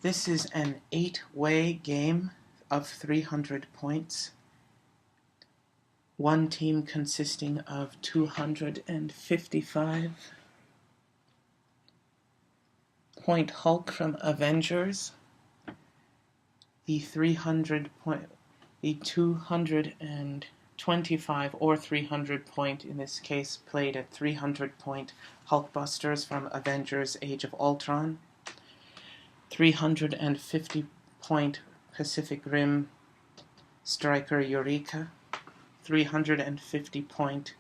This is an 8-way game of 300 points. One team consisting of 255 point Hulk from Avengers, the 225 or 300 point, in this case played at 300 point Hulkbusters from Avengers Age of Ultron, 350 point Pacific Rim Striker Eureka, 350 point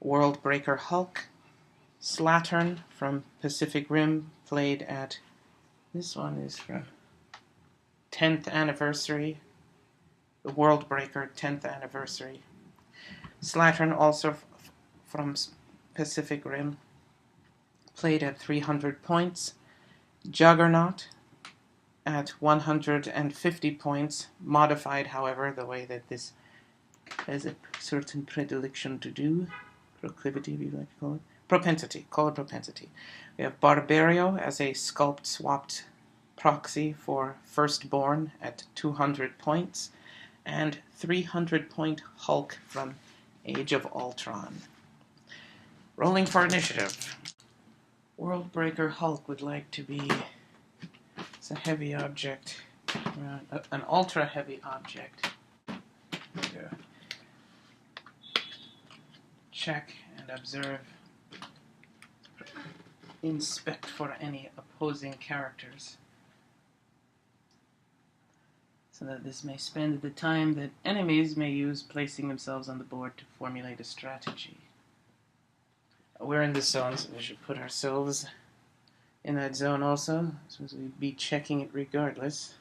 World Breaker Hulk, Slattern from Pacific Rim, played at, this one is from 10th anniversary, the World Breaker 10th anniversary. Slattern also from Pacific Rim, played at 300 points. Juggernaut at 150 points, modified, however, the way that this has a certain predilection to do. Proclivity, we like to call it. Propensity. Call it propensity. We have Barbario as a sculpt-swapped proxy for Firstborn at 200 points, and 300 point Hulk from Age of Ultron. Rolling for initiative. World Breaker Hulk would like to be, it's a heavy object, an ultra heavy object. Check and observe, inspect for any opposing characters, so that this may spend the time that enemies may use placing themselves on the board to formulate a strategy. We're in this zone, so we should put ourselves in that zone also, since we'd be checking it regardless.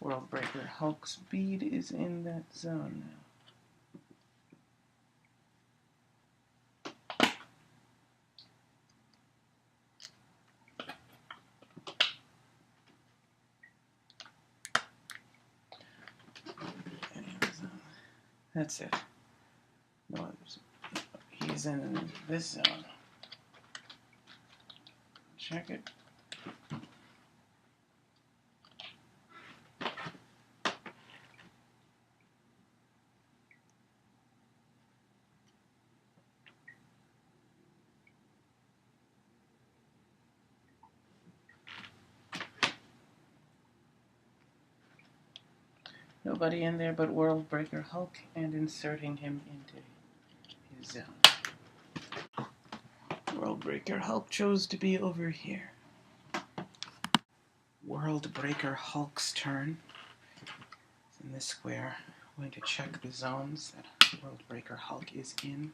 World Breaker Hulk speed is in that zone now. That's it. No, he's in this zone. Check it. Nobody in there but World Breaker Hulk, and inserting him into his zone. World Breaker Hulk chose to be over here. World Breaker Hulk's turn. In this square, I'm going to check the zones that World Breaker Hulk is in.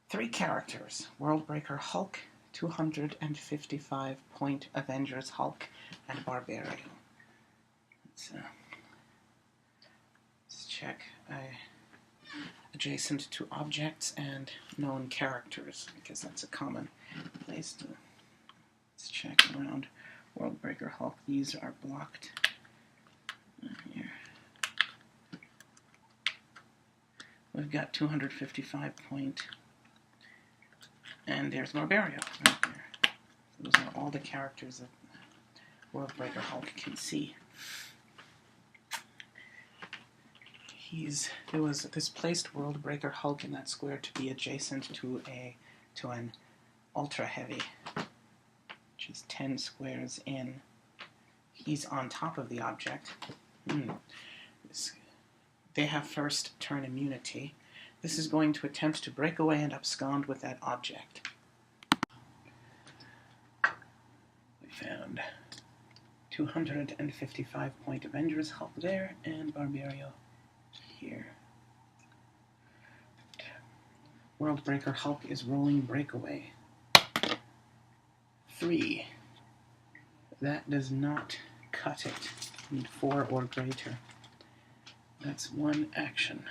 3 characters. World Breaker Hulk, 255 point Avengers Hulk, and Barbario. Let's check adjacent to objects and known characters, because that's a common place to. Let's check around World Breaker Hulk. These are blocked. Here. We've got 255 point. And there's Barbario right there. So those are all the characters that World Breaker Hulk can see. There was displaced World Breaker Hulk in that square to be adjacent to an ultra heavy, which is 10 squares in. He's on top of the object. They have first turn immunity. This is going to attempt to break away and abscond with that object. We found 255 point Avengers Hulk there, and Barbario here. World Breaker Hulk is rolling breakaway. 3. That does not cut it. Need 4 or greater. That's 1 action.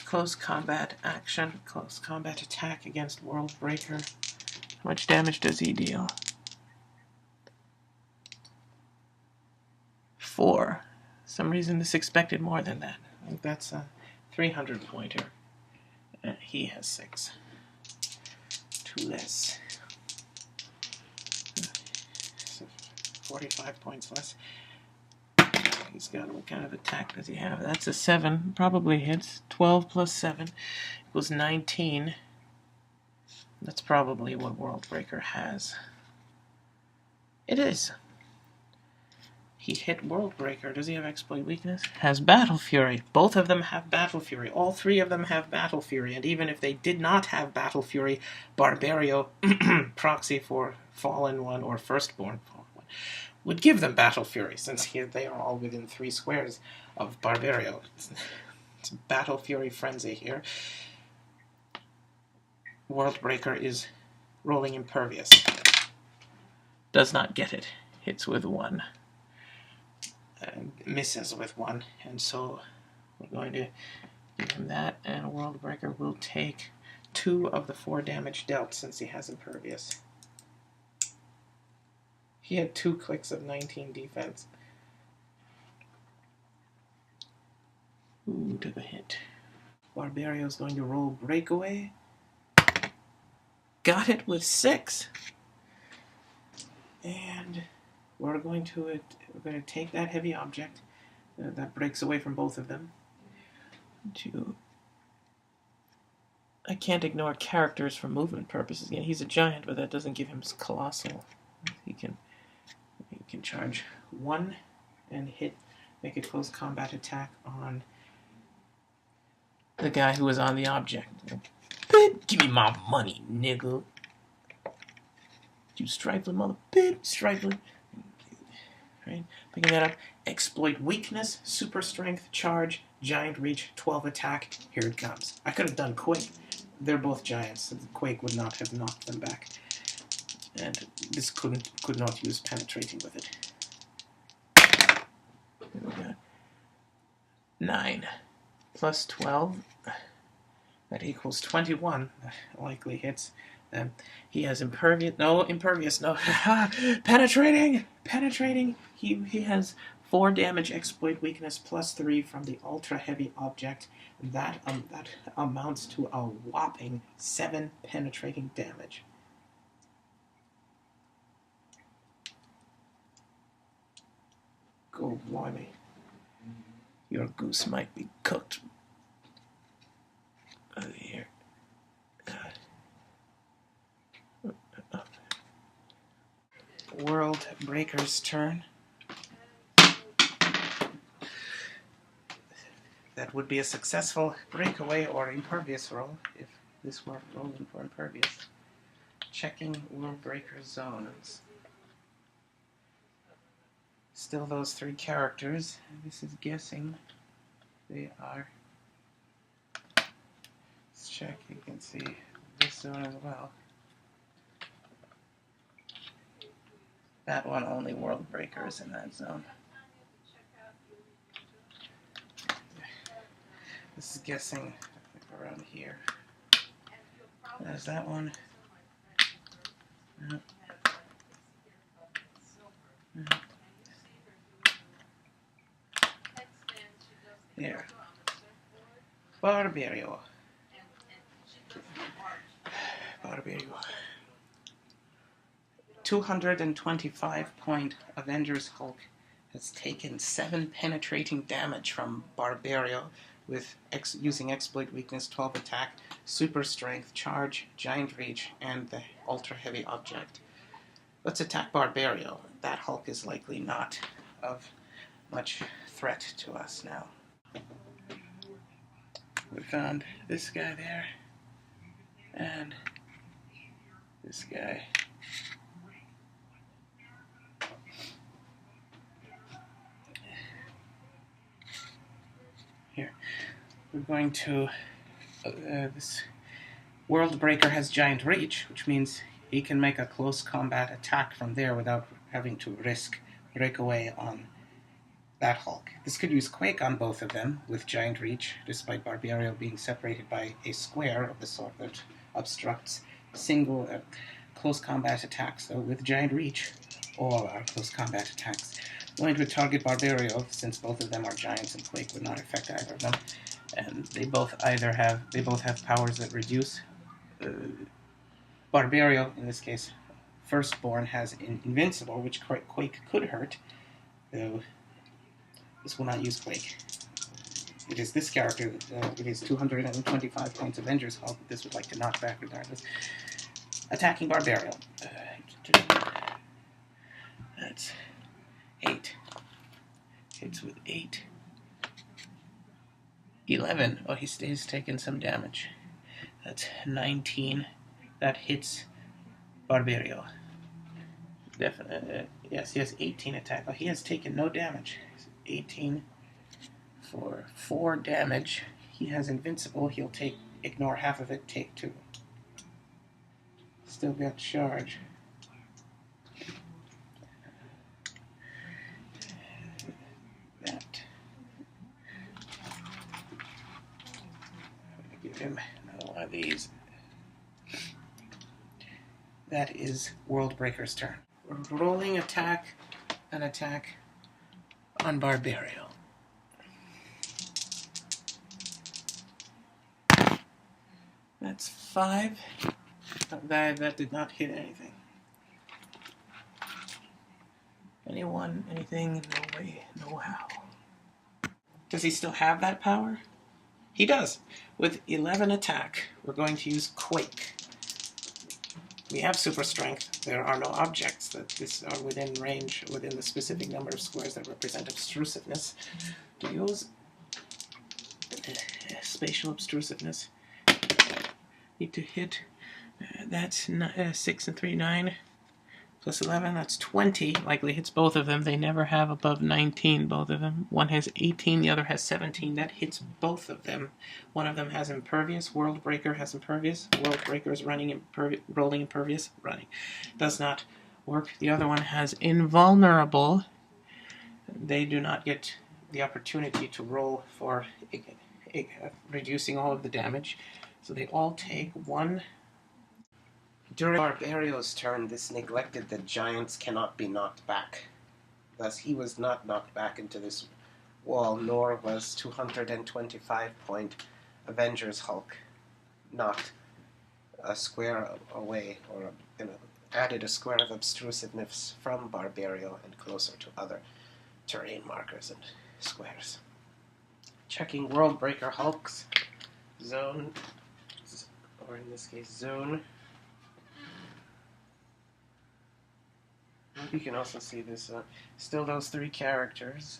Close combat action, close combat attack against World Breaker. How much damage does he deal? 4. some reason this expected more than that. I think that's a 300 pointer. And he has 6. 2 less. 45 points less. He's got, what kind of attack does he have? That's a 7. Probably hits. 12 plus 7 equals 19. That's probably what Worldbreaker has. It is. He hit Worldbreaker. Does he have Exploit Weakness? Has Battle Fury. Both of them have Battle Fury. All 3 of them have Battle Fury. And even if they did not have Battle Fury, Barbario, proxy for Fallen One or Firstborn Fallen One, would give them Battle Fury, since they are all within 3 squares of Barbario. It's Battle Fury frenzy here. Worldbreaker is rolling Impervious. Does not get it. Hits with 1. Misses with 1. And so we're going to give him that, and Worldbreaker will take 2 of the 4 damage dealt since he has Impervious. He had 2 clicks of 19 defense. Ooh, took a hit. Barbario's going to roll Breakaway. Got it with 6. And we're going to take that heavy object that breaks away from both of them. I can't ignore characters for movement purposes. Again, he's a giant, but that doesn't give him colossal. He can charge 1 and make a close combat attack on the guy who was on the object. Give me my money, nigga. You stripling mother bitch, stripling. Right? Picking that up. Exploit Weakness, Super Strength, Charge, Giant Reach, 12 attack. Here it comes. I could have done Quake. They're both giants, so Quake would not have knocked them back. And this could not use penetrating with it. We got 9 plus 12. That equals 21. That likely hits. He has Impervious. No, Impervious. No. Penetrating! Penetrating! He has 4 damage, Exploit Weakness, plus 3 from the Ultra Heavy Object. That amounts to a whopping 7 penetrating damage. Go, blimey. Your goose might be cooked. Over here. Worldbreaker's turn. That would be a successful breakaway or impervious roll if this were rolling for impervious. Checking Worldbreaker zones. Still those 3 characters. This is guessing. They are. Let's check. You can see this zone as well. That one, only Worldbreaker is in that zone. This is guessing around here. There's that one. Nope. Nope. There. Barbario. 225-point Avengers Hulk has taken 7 penetrating damage from Barbario with using Exploit Weakness, 12 attack, Super Strength, Charge, Giant Reach, and the Ultra Heavy Object. Let's attack Barbario. That Hulk is likely not of much threat to us now. We found this guy there, and this guy. Here. We're going to... this Worldbreaker has Giant Reach, which means he can make a close combat attack from there without having to risk breakaway on that Hulk. This could use Quake on both of them with Giant Reach, despite Barbario being separated by a square of the sort that obstructs single close combat attacks. So with Giant Reach, all our close combat attacks Going to target Barbario, since both of them are giants and Quake would not affect either of them. And they both have powers that reduce. Barbario, in this case, Firstborn, has Invincible, which Quake could hurt, though this will not use Quake. It is this character, it is 225 points Avengers Hulk, this would like to knock back regardless. Attacking Barbario. That's 8. Hits with 8. 11. Oh, he's taking some damage. That's 19. That hits Barbario. Definitely. Yes, he has 18 attack. Oh, he has taken no damage. 18 for 4 damage. He has Invincible. He'll ignore half of it, take 2. Still got charge. That. I'm going to give him another one of these. That is World Breaker's turn. Rolling an attack on Barbario. That's 5. That did not hit anything. Anyone, anything, no way, no how. Does he still have that power? He does. With 11 attack, we're going to use Quake. We have super strength. There are no objects that are within range, within the specific number of squares that represent obtrusiveness. To use spatial obtrusiveness, need to hit. That's 6 and 3, 9. Plus 11, that's 20. Likely hits both of them. They never have above 19, both of them. One has 18, the other has 17. That hits both of them. One of them has Impervious. World Breaker has Impervious. World Breaker is rolling Impervious. Running. Does not work. The other one has Invulnerable. They do not get the opportunity to roll for reducing all of the damage. So they all take 1. During Barbario's turn, this neglected that giants cannot be knocked back. Thus, he was not knocked back into this wall, nor was 225-point Avengers Hulk knocked a square away, or added a square of obtrusiveness from Barbario and closer to other terrain markers and squares. Checking World Breaker Hulk's zone, or in this case, zone. You can also see this, still those 3 characters.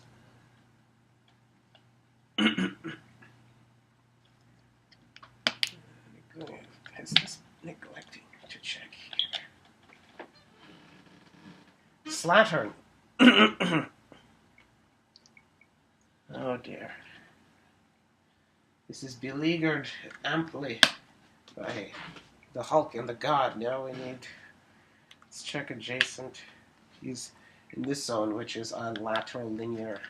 Is this neglecting to check here? Slattern. Oh dear. This is beleaguered amply by the Hulk and the God. Now we need... Let's check adjacent. He's in this zone, which is on lateral linear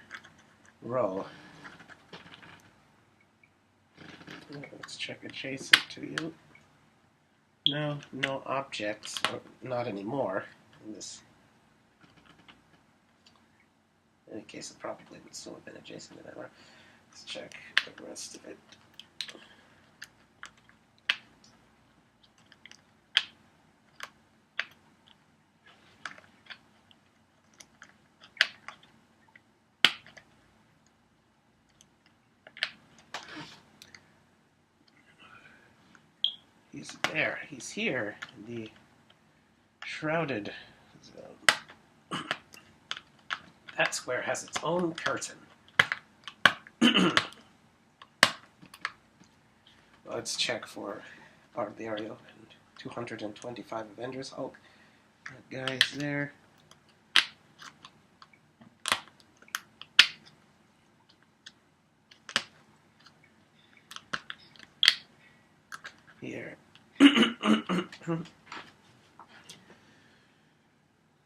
row. Let's check adjacent to you. No objects, or not anymore. In this, in any case, it probably would still have been adjacent to that. Let's check the rest of it. He's there. He's here. The shrouded zone. That square has its own curtain. Let's check for Barbario and 225 Avengers Hulk. That guy is there. Here.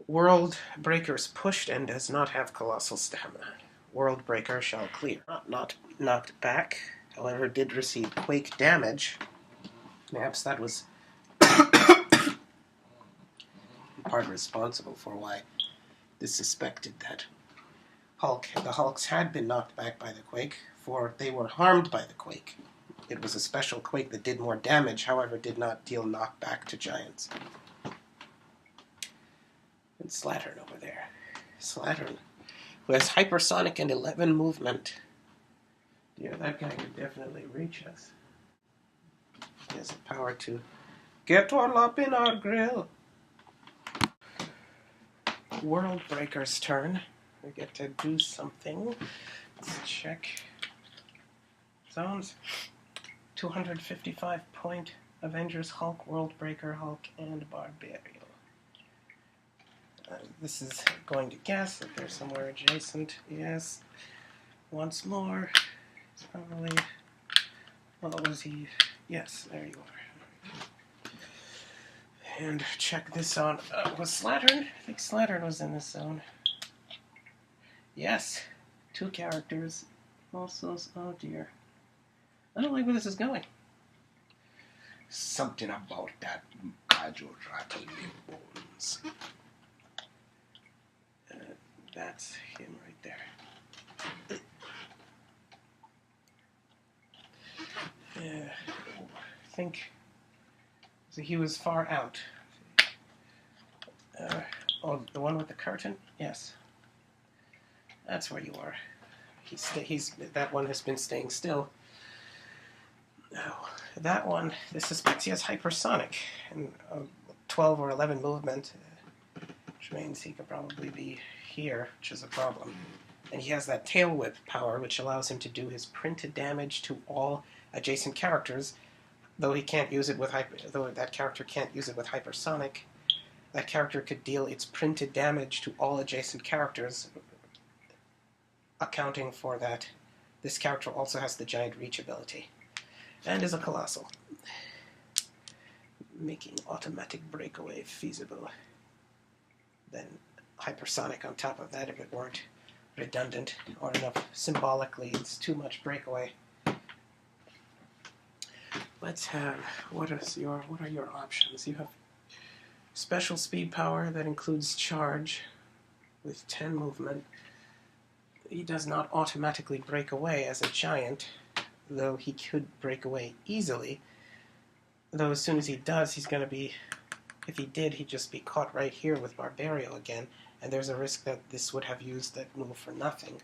World Breaker's pushed and does not have colossal stamina. World Breaker shall clear. Not knocked back, however, did receive quake damage. Perhaps that was part responsible for why it is suspected that Hulk. The Hulks had been knocked back by the quake, for they were harmed by the quake. It was a special quake that did more damage, however, did not deal knockback to giants. And Slattern over there. Slattern, who has hypersonic and 11 movement. Yeah, that guy could definitely reach us. He has the power to get all up in our grill. World Breaker's turn. We get to do something. Let's check. Zones. 255 point Avengers Hulk, World Breaker Hulk, and Barbario. This is going to guess that they're somewhere adjacent. Yes. Once more. It's probably... What was he? Yes, there you are. And check this on. Was Slattern? I think Slattern was in this zone. Yes. 2 characters. Also, oh dear. I don't like where this is going. Something about that Kaiju rattle me bones. That's him right there. Yeah, I think so. He was far out. Oh, the one with the curtain? Yes. That's where you are. That one has been staying still. Oh, that one, this suspects he has hypersonic and 12 or 11 movement, which means he could probably be here, which is a problem. And he has that tail whip power, which allows him to do his printed damage to all adjacent characters, though he can't use it with though that character can't use it with hypersonic. That character could deal its printed damage to all adjacent characters, accounting for that. This character also has the giant reach ability, and is a colossal, making automatic breakaway feasible. Then hypersonic on top of that, if it weren't redundant or enough symbolically, it's too much breakaway. Let's have, what are your options? You have special speed power that includes charge with 10 movement. He does not automatically break away as a giant, though he could break away easily. Though as soon as he does, he's going to be, if he did, he'd just be caught right here with Barbario again, and there's a risk that this would have used that move for nothing.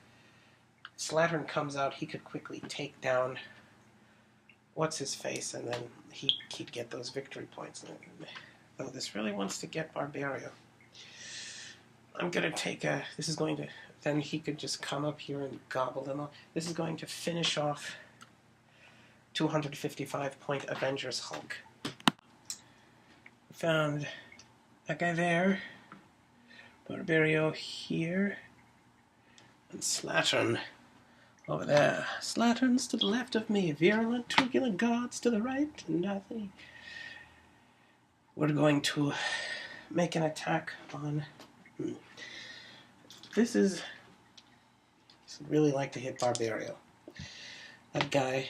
Slattern comes out, he could quickly take down what's-his-face, and then he'd get those victory points. Though this really wants to get Barbario. I'm going to take a... This is going to... Then he could just come up here and gobble them up. This is going to finish off 255-point Avengers Hulk. Found that guy there. Barbario here. And Slattern over there. Slattern's to the left of me. Virulent, truculent gods to the right. Nothing. We're going to make an attack on... This is... I'd really like to hit Barbario. That guy...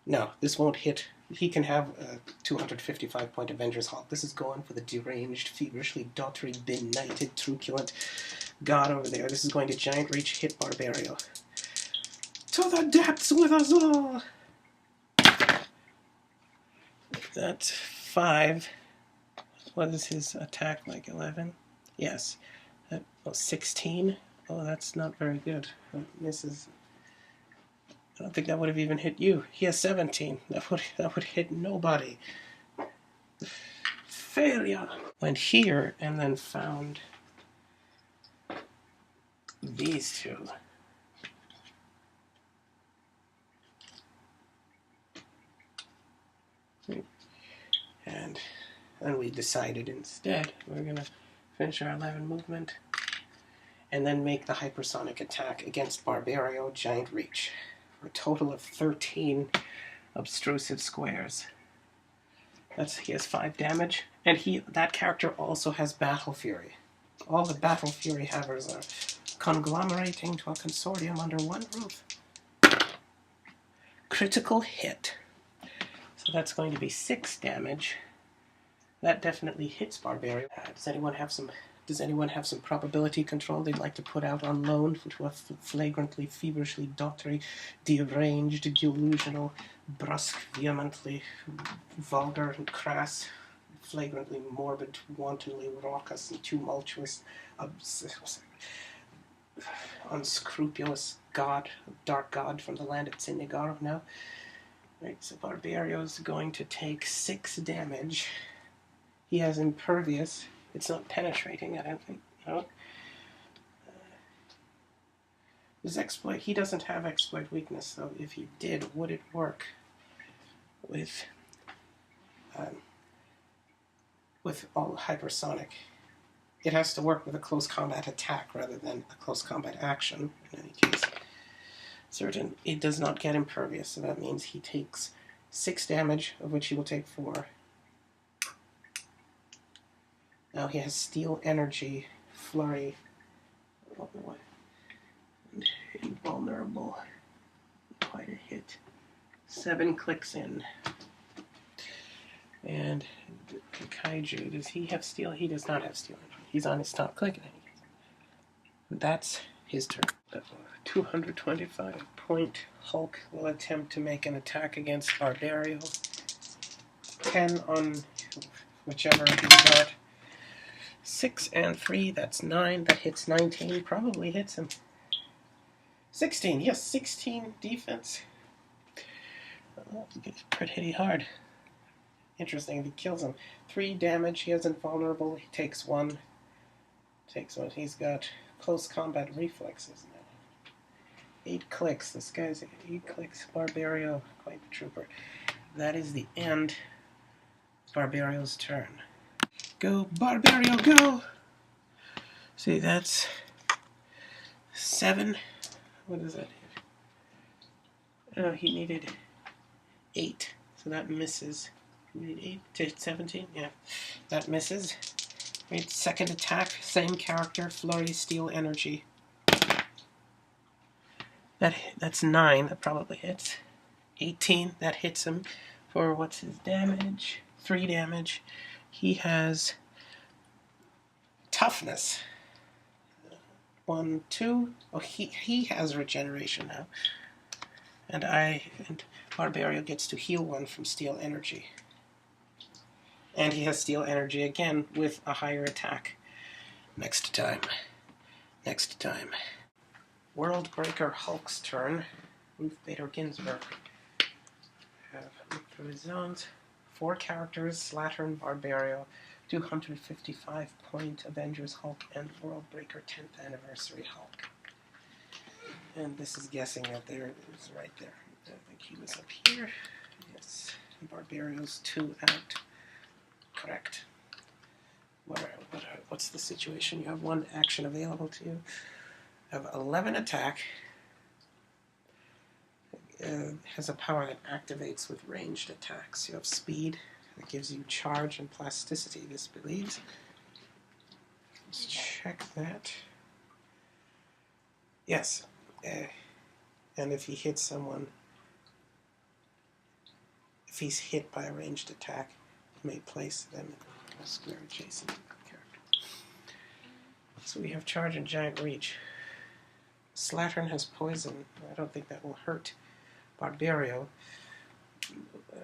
No, this won't hit. He can have a 255-point Avengers Hulk. This is going for the deranged, feverishly doddering, benighted, truculent god over there. This is going to giant reach hit Barbario. To the depths with us all! That's 5. What is his attack, like 11? Yes. 16? Oh, that's not very good. Misses. I don't think that would have even hit you. He has 17. That would hit nobody. Failure. Went here and then found these two. And then we decided instead we're going to finish our 11 movement and then make the hypersonic attack against Barbario Giant Reach for a total of 13 obtrusive squares. He has 5 damage, and that character also has Battle Fury. All the Battle Fury havers are conglomerating to a consortium under one roof. Critical hit. So that's going to be 6 damage. That definitely hits Barbario. Does anyone have some Does anyone have some probability control they'd like to put out on loan to a flagrantly, feverishly daughtry, deranged, delusional, brusque, vehemently, vulgar and crass, flagrantly morbid, wantonly raucous and tumultuous, unscrupulous god, dark god from the land of Tsinigaro now? Right, so Barbario's going to take 6 damage. He has impervious. It's not penetrating, I don't think. No. His exploit, he doesn't have exploit weakness, so if he did, would it work with all hypersonic? It has to work with a close combat attack rather than a close combat action, in any case. Certain, it does not get impervious, so that means he takes 6 damage, of which he will take 4. Now he has Steel Energy, Flurry, Invulnerable, quite a hit. 7 clicks in. And Kaiju, does he have Steel? He does not have Steel Energy. He's on his top click. That's his turn. 225-point Hulk will attempt to make an attack against Barbario. 10 on whichever he's got. 6 and 3, that's 9. That hits 19, probably hits him. 16, yes, 16 defense. Oh, it's pretty hard. Interesting, if he kills him. 3 damage, he is invulnerable, he takes 1. He's got close combat reflexes now. 8 clicks, this guy's 8 clicks. Barbario, quite the trooper. That is the end of Barbario's turn. Go, Barbario, go! See, that's 7. What is that? Oh, he needed 8, so that misses. He needed 8 to 17, yeah. That misses. Right, second attack, same character, Flurry, Steel Energy. That's 9, that probably hits. 18, that hits him for, what's his damage? 3 damage. He has toughness. 1, 2. Oh, he has regeneration now. And Barbario gets to heal 1 from Steel Energy. And he has Steel Energy again with a higher attack. Next time. World Breaker Hulk's turn. Ruth Bader Ginsburg. Have looked through his zones. 4 characters, Slattern, Barbario, 255-point Avengers Hulk, and World Breaker 10th Anniversary Hulk. And this is guessing that there it was right there. I think he was up here. Yes. Barbario's 2 out. Correct. What's the situation? You have 1 action available to you. You have 11 attack. Has a power that activates with ranged attacks. You have speed. That gives you charge and plasticity, this believes. Let's check that. Yes. And if he hits someone, if he's hit by a ranged attack, he may place them in a square adjacent character. So we have charge and giant reach. Slattern has poison. I don't think that will hurt Barbario.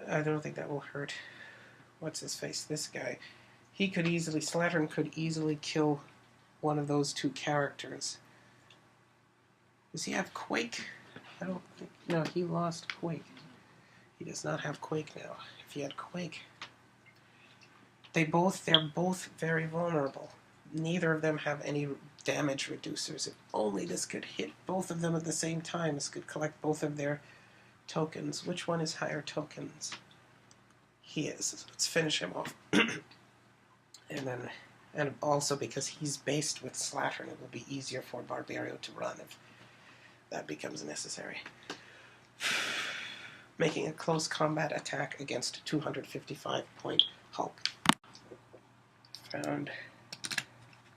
I don't think that will hurt. What's his face? This guy. Slattern could easily kill one of those 2 characters. Does he have Quake? I don't think. No, he lost Quake. He does not have Quake now. If he had Quake, they're both very vulnerable. Neither of them have any damage reducers. If only this could hit both of them at the same time. This could collect both of their tokens. Which one is higher tokens? He is. So let's finish him off. And also because he's based with Slattern, it will be easier for Barbario to run if that becomes necessary. Making a close combat attack against 255-point Hulk. Found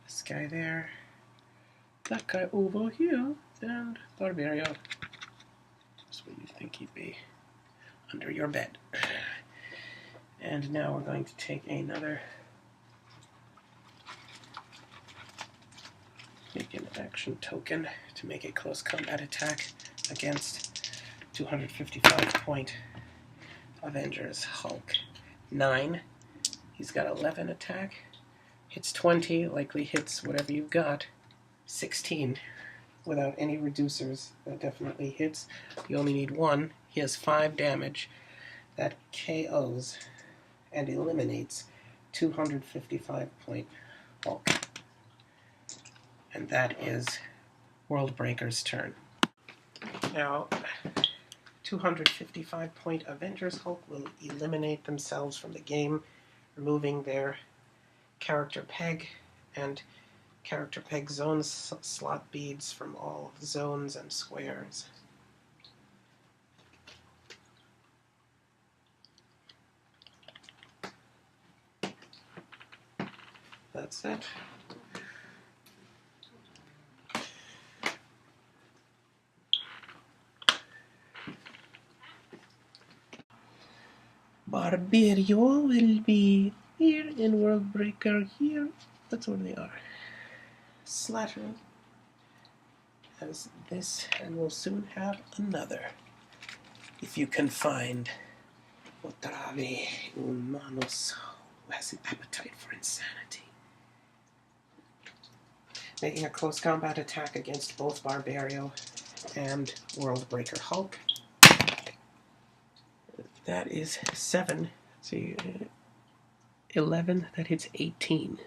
this guy there. That guy over here. And Barbario. That's where you think he'd be. Under your bed. And now we're going to take another Make an action token to make a close combat attack against 255-point Avengers Hulk. 9. He's got 11 attack. Hits 20, likely hits whatever you've got. 16. Without any reducers, that definitely hits. You only need 1. He has 5 damage. That KOs and eliminates 255-point Hulk. And that is Worldbreaker's turn. Now, 255-point Avengers Hulk will eliminate themselves from the game, removing their character peg and character peg zone slot beads from all zones and squares. That's it. Barberio will be here in Worldbreaker here. That's where they are. Slattern has this and will soon have another. If you can find Otrave Humanos who has an appetite for insanity. Making a close combat attack against both Barberio and Worldbreaker Hulk. That is 7. See, 11. That hits 18.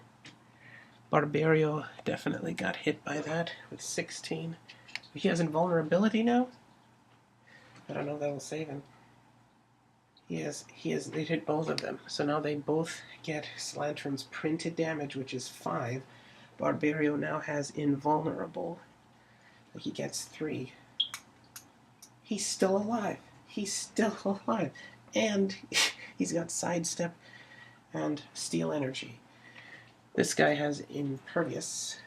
Barberio definitely got hit by that with 16. He has invulnerability now? I don't know if that will save him. They hit both of them. So now they both get Slantron's printed damage, which is 5. Barberio now has invulnerable. He gets 3. He's still alive. He's still alive. And he's got sidestep and steel energy. This guy has impervious.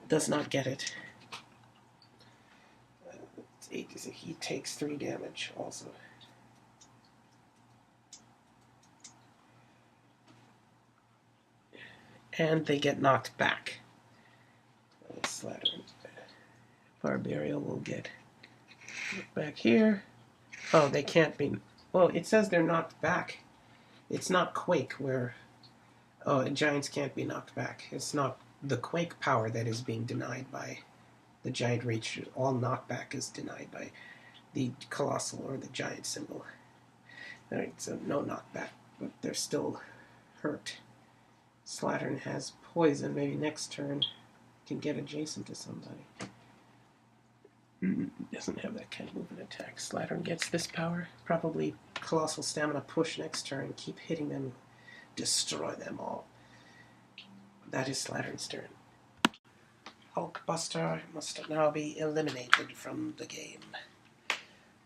Does not get it. He takes 3 damage also. And they get knocked back. Slattern. Barberio will get back here. Oh, they can't be... Well, it says they're knocked back. It's not Quake where... Oh, giants can't be knocked back. It's not the Quake power that is being denied by the giant reach. All knockback is denied by the colossal or the giant symbol. Alright, so no knockback, but they're still hurt. Slattern has poison. Maybe next turn can get adjacent to somebody. Doesn't have that kind of movement attack. Slattern gets this power. Probably colossal stamina push next turn. Keep hitting them. Destroy them all. That is Slattern's turn. Hulkbuster must now be eliminated from the game.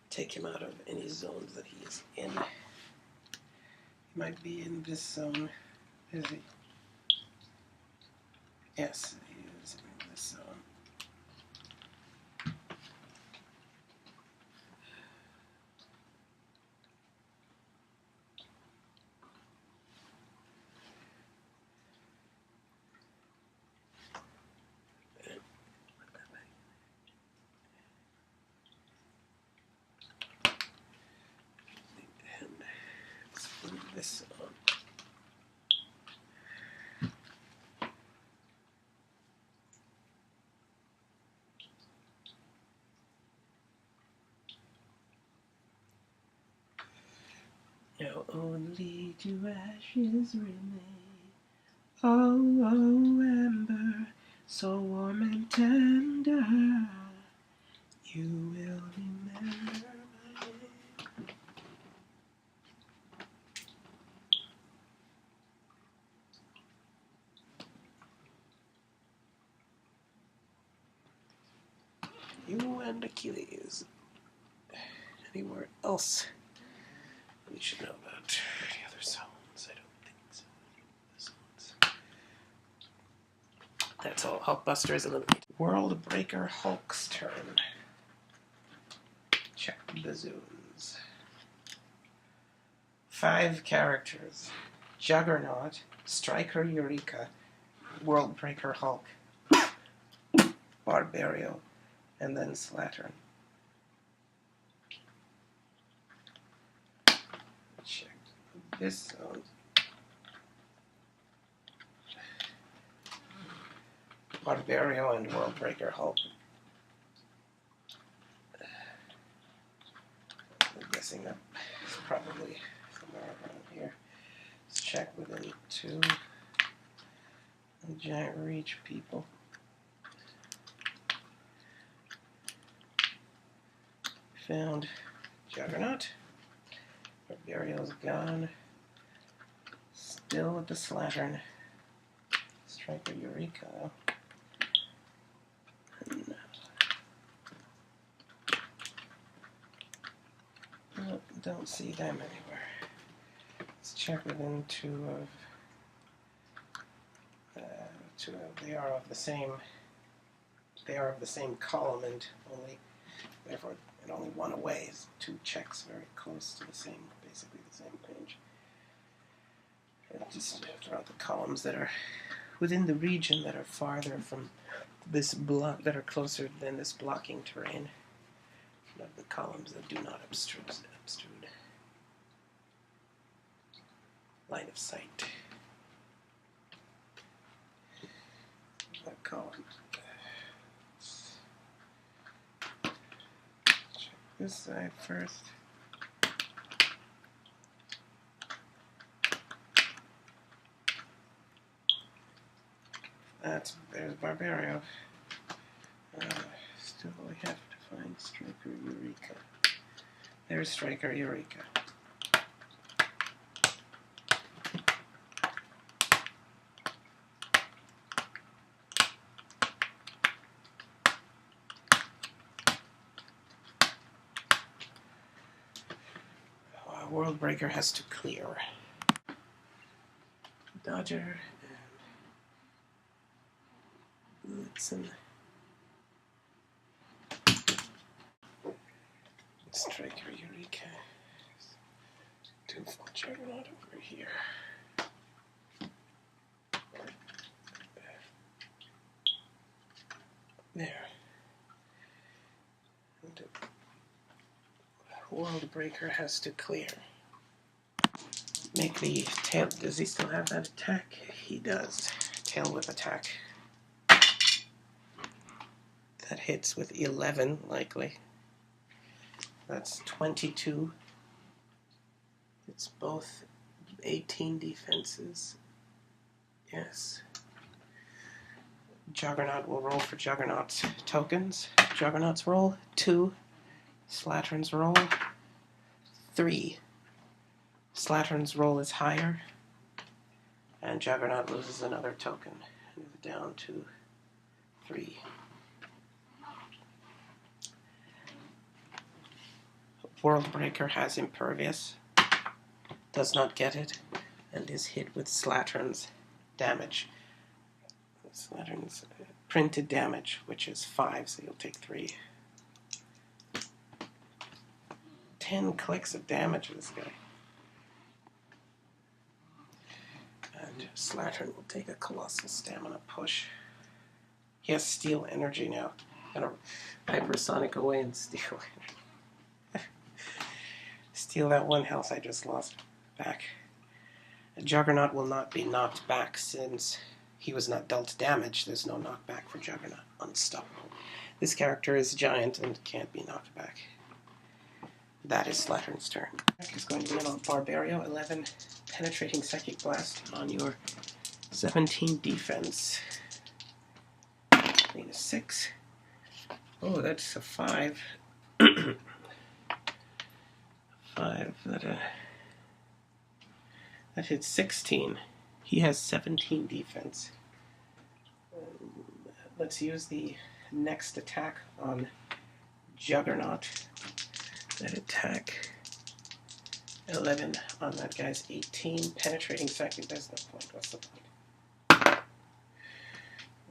Take him out of any zones that he is in. He might be in this zone. Is he? Yes, he is in this zone. This on. Now only 2 ashes remain. Oh, oh, ember, so warm and tender, you will remember my name. You and Achilles. Anywhere else we should know about the other zones? I don't think so. The zones. That's all. Hulkbuster is eliminated. Worldbreaker Hulk's turn. Check the zones. 5 characters. Juggernaut, Striker Eureka, Worldbreaker Hulk. Barbario, and then Slattern. Check this zone. Barbario and Worldbreaker Hulk. I'm guessing that it's probably somewhere around here. Let's check within 2. Giant Reach people. Found Juggernaut. Barbario's gone. Still with the Slattern. Striker Eureka though. No, don't see them anywhere. Let's check within 2 of. They are of the same. They are of the same column, and therefore, only one away is 2 checks very close to the same, basically the same range. And just throughout the columns that are within the region that are farther from this block, that are closer than this blocking terrain. Of the columns that do not obtrude line of sight. That column. Check this side first. There's Barbario. Still we have to find Striker Eureka. There's Striker Eureka. Worldbreaker has to clear. Dodger and Blitzen. Striker Eureka. Tooth Juggernaut over here. There. And Worldbreaker has to clear. Make the tail. Does he still have that attack? He does. Tail whip attack. That hits with 11, likely. That's 22. It's both 18 defenses. Yes. Juggernaut will roll for Juggernaut's tokens. Juggernaut's roll 2. Slattern's roll 3. Slattern's roll is higher, and Juggernaut loses another token. Move down to 3. Worldbreaker has Impervious, does not get it, and is hit with Slattern's damage. Slattern's printed damage, which is 5, so you'll take 3. 10 clicks of damage to this guy. And Slattern will take a colossal stamina push. He has Steel Energy now. Gonna hypersonic away and steal steal that 1 health I just lost back. A Juggernaut will not be knocked back since he was not dealt damage. There's no knockback for Juggernaut. Unstoppable. This character is giant and can't be knocked back. That is Slattern's turn. He's going to win on Barbario. 11 penetrating psychic blast on your 17 defense. Need a 6. Oh, that's a 5. 5. That hits 16. He has 17 defense. Let's use the next attack on Juggernaut. That attack. 11 on that guy's 18. Penetrating psychic. There's no point. What's the point?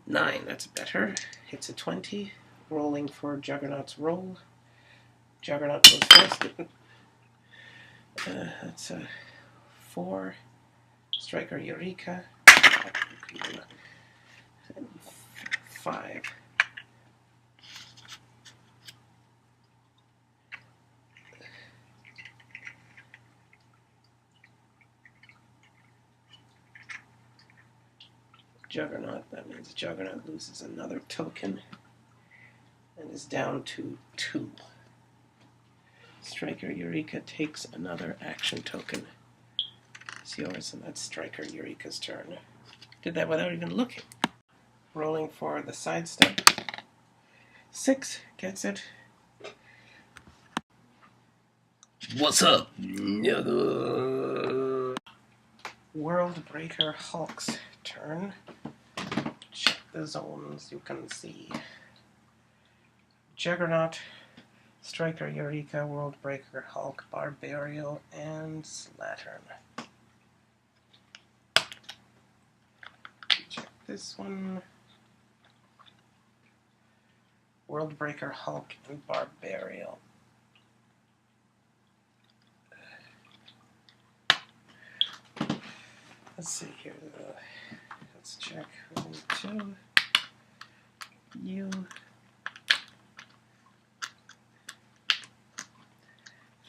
9. That's better. Hits a 20. Rolling for Juggernaut's roll. Juggernaut goes first. That's a 4. Striker Eureka. 5. Juggernaut. That means Juggernaut loses another token and is down to 2. Striker Eureka takes another action token. It's yours, and that's Striker Eureka's turn. Did that without even looking. Rolling for the sidestep. 6 gets it. What's up? World Breaker Hulk's turn. Check the zones you can see. Juggernaut, Striker Eureka, World Breaker Hulk, Barbario, and Slattern. Check this one. World Breaker Hulk and Barbario. Let's see here. Let's check. 2. You.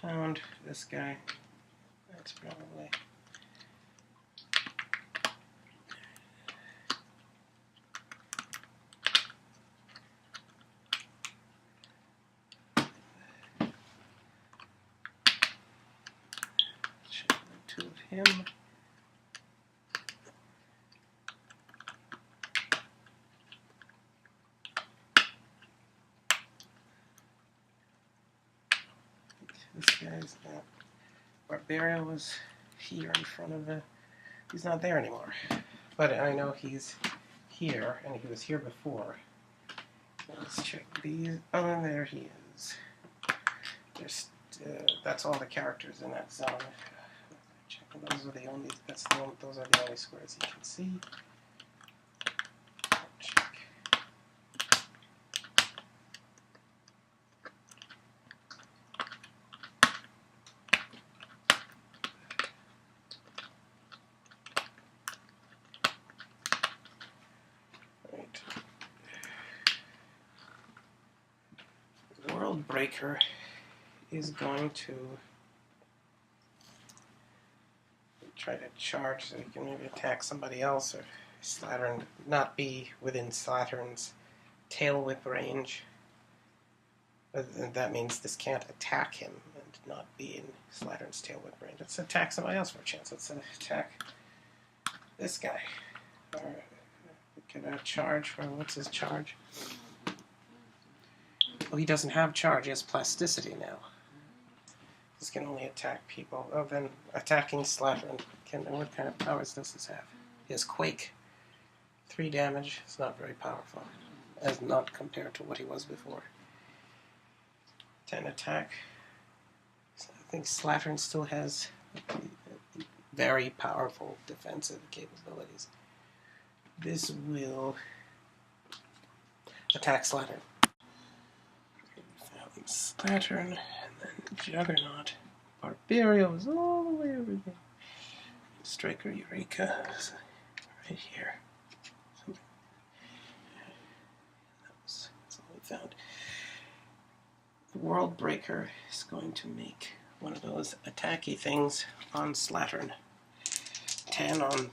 Found this guy. That's probably. Check the 2 of him. This guy's not. Barbario was here in front of the. He's not there anymore. But I know he's here, and he was here before. Let's check these. Oh, there he is. There's. That's all the characters in that zone. Check. Those are the only. Those are the only squares you can see. Check. World Breaker is going to try to charge so he can maybe attack somebody else, or Slattern not be within Slattern's tail whip range. But that means this can't attack him and not be in Slattern's tail whip range. Let's attack somebody else for a chance. Let's attack this guy. Or we can charge for, what's his charge? Oh, he doesn't have charge. He has plasticity now. This can only attack people. Oh, then attacking Slattern. What kind of powers does this have? He has Quake. 3 damage. It's not very powerful, as not compared to what he was before. 10 attack. So I think Slattern still has very powerful defensive capabilities. This will attack Slattern. Slattern, and then Juggernaut. Barbario is all the way over there. Striker Eureka is right here. That's all we found. The World Breaker is going to make one of those attacky things on Slattern. 10 on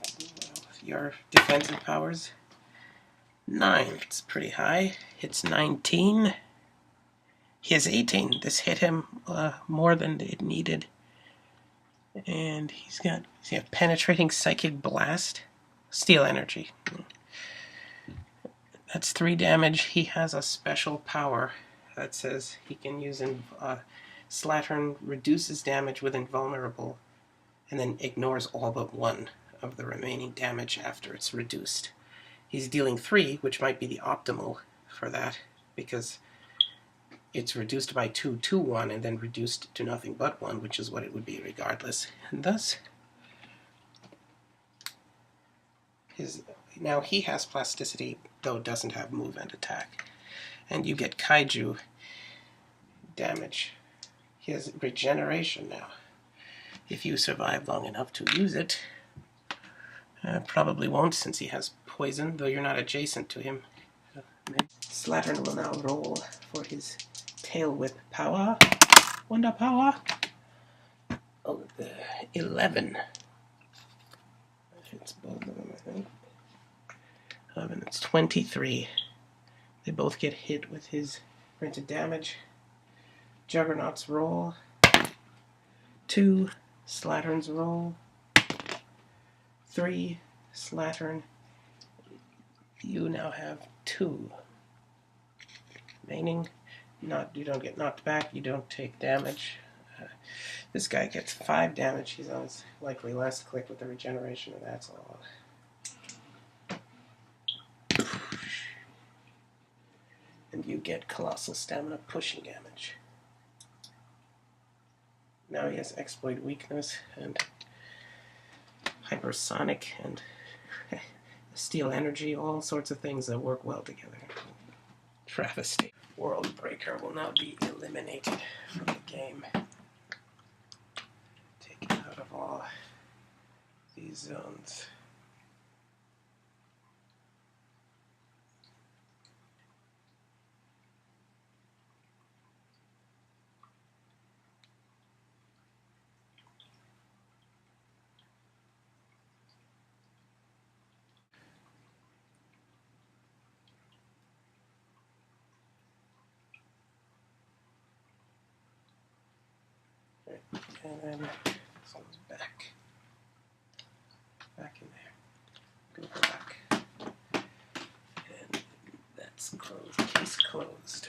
your defensive powers. 9, it's pretty high. Hits 19. He has 18. This hit him more than it needed. And he's got penetrating psychic blast. Steel energy. That's 3 damage. He has a special power that says he can use Slattern reduces damage with invulnerable and then ignores all but 1 of the remaining damage after it's reduced. He's dealing 3, which might be the optimal for that, because it's reduced by 2 to 1 and then reduced to nothing but 1, which is what it would be regardless. And thus, now he has plasticity, though doesn't have move and attack. And you get kaiju damage. He has regeneration now. If you survive long enough to use it, probably won't since he has poison, though you're not adjacent to him. Slattern will now roll for his tail whip power. Wonder power. Oh, 11. That hits both of them, I think. 11. It's 23. They both get hit with his printed damage. Juggernaut's roll. 2. Slatern's roll. 3. Slattern. You now have 2 remaining. You don't get knocked back. You don't take damage. This guy gets 5 damage. He's on his likely last click with the regeneration, and that's all. And you get colossal stamina pushing damage. Now he has exploit weakness and hypersonic and steel energy, all sorts of things that work well together. Travesty. World Breaker will now be eliminated from the game. Taken out of all these zones. And then this one's back in there. Go back. And that's closed. Case closed.